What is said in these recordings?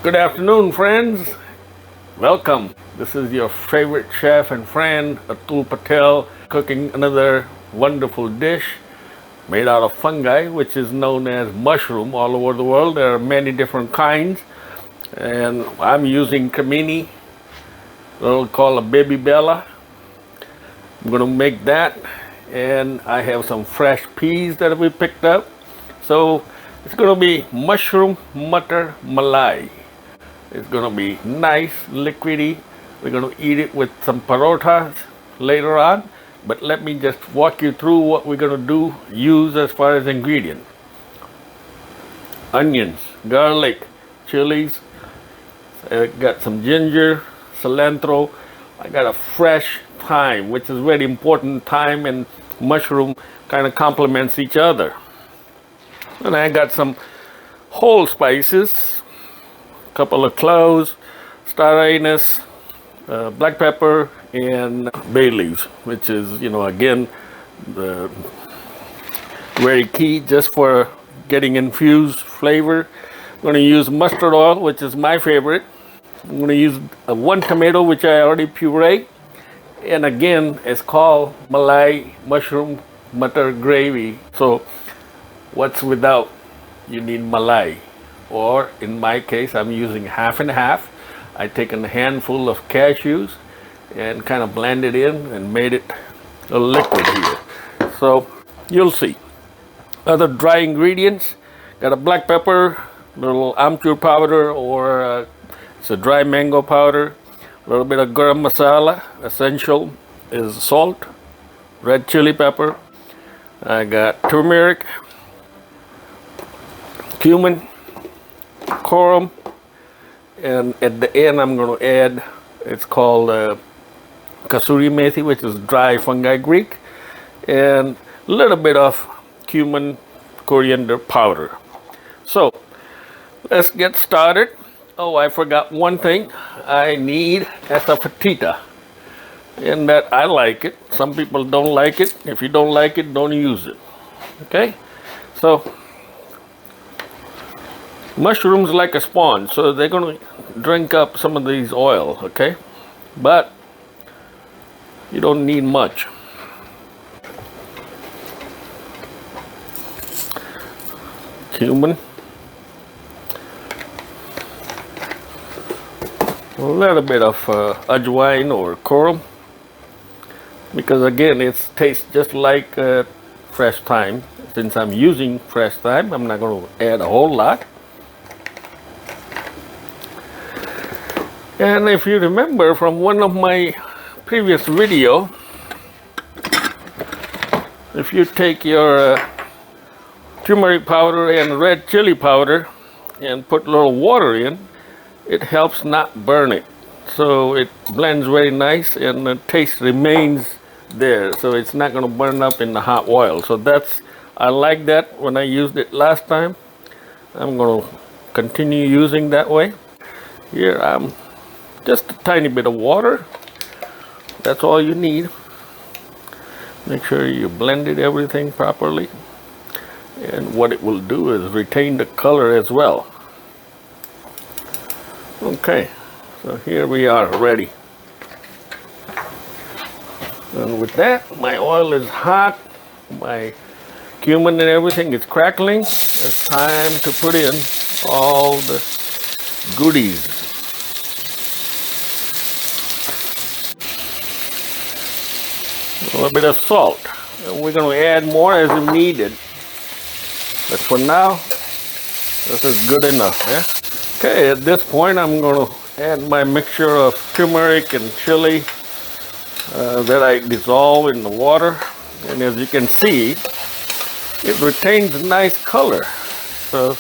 Good afternoon, friends. Welcome. This is your favorite chef and friend, Atul Patel, cooking another wonderful dish made out of fungi, which is known as mushroom all over the world. There are many different kinds, and I'm using Camini, called a baby bella. I'm going to make that, and I have some fresh peas that we picked up. So it's going to be mushroom Matar Malai. It's going to be nice, liquidy. We're going to eat it with some parotas later on. But let me just walk you through what we're going to use as far as ingredients. Onions, garlic, chilies. I got some ginger, cilantro. I got a fresh thyme, which is very important. Thyme and mushroom kind of complements each other. And I got some whole spices. Couple of cloves, star anise, black pepper, and bay leaves, which is, again, the very key just for getting infused flavor. I'm going to use mustard oil, which is my favorite. I'm going to use one tomato, which I already pureed. And again, it's called Malai mushroom butter gravy. So what's without? You need Malai. Or in my case, I'm using half and half. I taken a handful of cashews and kind of blended in and made it a liquid here. So you'll see. Other dry ingredients, got a black pepper, little amchur powder, or it's a dry mango powder, a little bit of garam masala. Essential is salt, red chili pepper. I got turmeric, cumin, corom, and at the end I'm going to add, it's called kasuri methi, which is dry fungi Greek, and a little bit of cumin coriander powder. So let's get started. Oh, I forgot one thing. I need Asafoetida, and that I like it. Some people don't like it. If you don't like it, don't use it. Okay, so mushrooms like a sponge, so they're going to drink up some of these oil, okay? But you don't need much. Cumin. A little bit of ajwain or corom, because again, it tastes just like fresh thyme. Since I'm using fresh thyme, I'm not going to add a whole lot. And if you remember from one of my previous video, if you take your turmeric powder and red chili powder and put a little water in, it helps not burn it. So it blends very nice and the taste remains there. So it's not going to burn up in the hot oil. So I like that when I used it last time. I'm going to continue using that way. Here I'm just a tiny bit of water. That's all you need. Make sure you blended everything properly. And what it will do is retain the color as well. Okay, so here we are ready. And with that, my oil is hot. My cumin and everything is crackling. It's time to put in all the goodies. A little bit of salt. And we're going to add more as needed. But for now, this is good enough. Yeah? Okay, at this point, I'm going to add my mixture of turmeric and chili that I dissolve in the water. And as you can see, it retains a nice color. So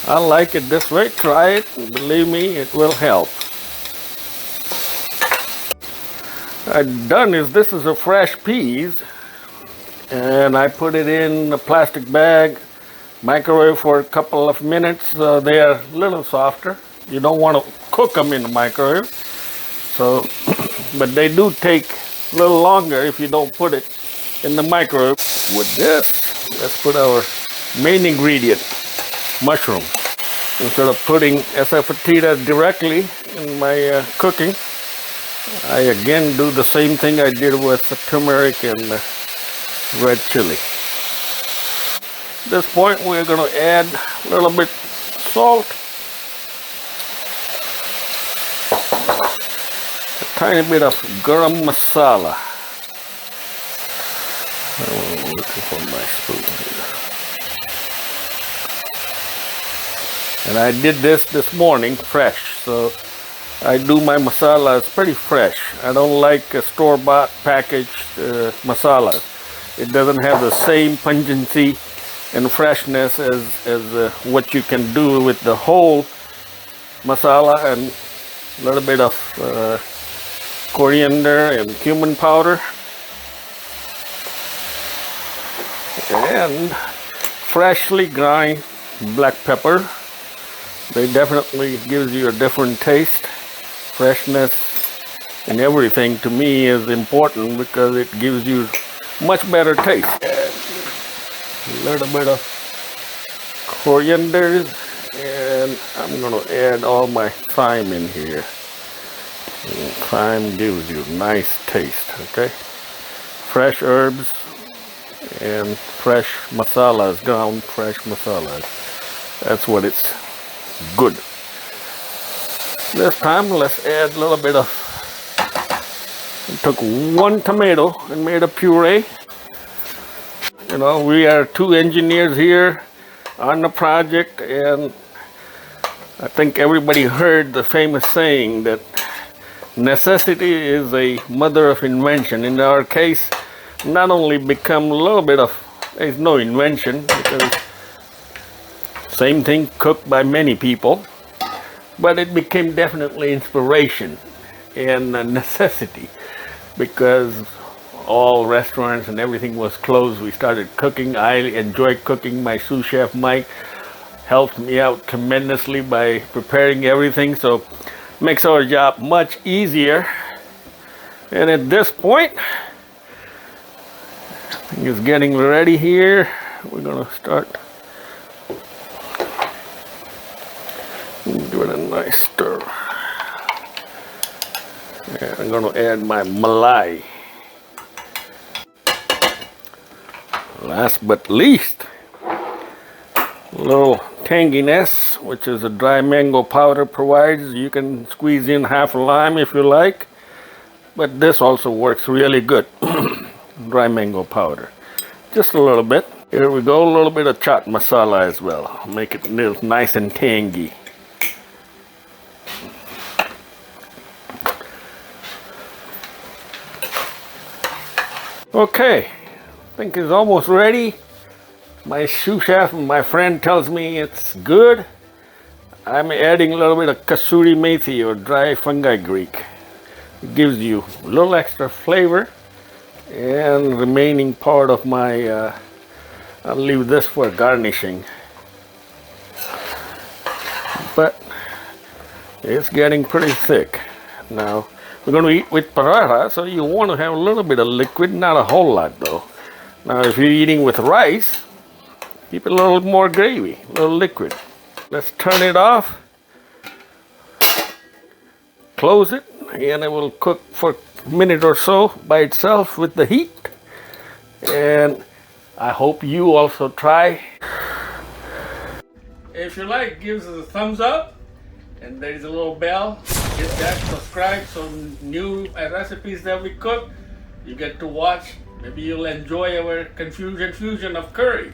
I like it this way. Try it. Believe me, it will help. I've done is this is a fresh peas, and I put it in a plastic bag, microwave for a couple of minutes. They are a little softer. You don't want to cook them in the microwave, so but they do take a little longer if you don't put it in the microwave. With this, let's put our main ingredient, mushroom. Instead of putting Asafoetida directly in my cooking, I again do the same thing I did with the turmeric and the red chili. At this point, we're going to add a little bit salt, a tiny bit of Garam Masala. I'm looking for my spoon here. And I did this morning fresh, so I do my masalas pretty fresh. I don't like store-bought packaged masalas. It doesn't have the same pungency and freshness as what you can do with the whole masala and a little bit of coriander and cumin powder and freshly ground black pepper. They definitely gives you a different taste. Freshness and everything to me is important because it gives you much better taste. A little bit of coriander, and I'm going to add all my thyme in here. And thyme gives you nice taste, okay? Fresh herbs and fresh masalas, ground fresh masalas. That's what it's good. This time, let's add a little bit of, I took 1 tomato and made a puree. You know, we are 2 engineers here on the project, and I think everybody heard the famous saying that necessity is a mother of invention. In our case, not only become a little bit of, there's no invention, because same thing cooked by many people, but it became definitely inspiration and a necessity, because all restaurants and everything was closed. We started cooking. I enjoy cooking. My sous chef Mike helps me out tremendously by preparing everything, so makes our job much easier. And at this point, it's getting ready here. We're gonna start doing a nice stir. And I'm gonna add my malai. Last but least, a little tanginess, which is a dry mango powder provides. You can squeeze in half a lime if you like, but this also works really good. Dry mango powder, just a little bit. Here we go, a little bit of chaat masala as well. Make it nice and tangy. Okay, I think it's almost ready. My sous chef, my friend, tells me it's good. I'm adding a little bit of kasuri methi or dry fenugreek. It gives you a little extra flavor. And remaining part of my, I'll leave this for garnishing. But it's getting pretty thick. Now, we're going to eat with paratha, so you want to have a little bit of liquid, not a whole lot though. Now, if you're eating with rice, keep it a little more gravy, a little liquid. Let's turn it off, close it, and it will cook for a minute or so by itself with the heat. And I hope you also try. If you like, give us a thumbs up, and there's a little bell. Hit that, subscribe, so new recipes that we cook, you get to watch. Maybe you'll enjoy our fusion of curry.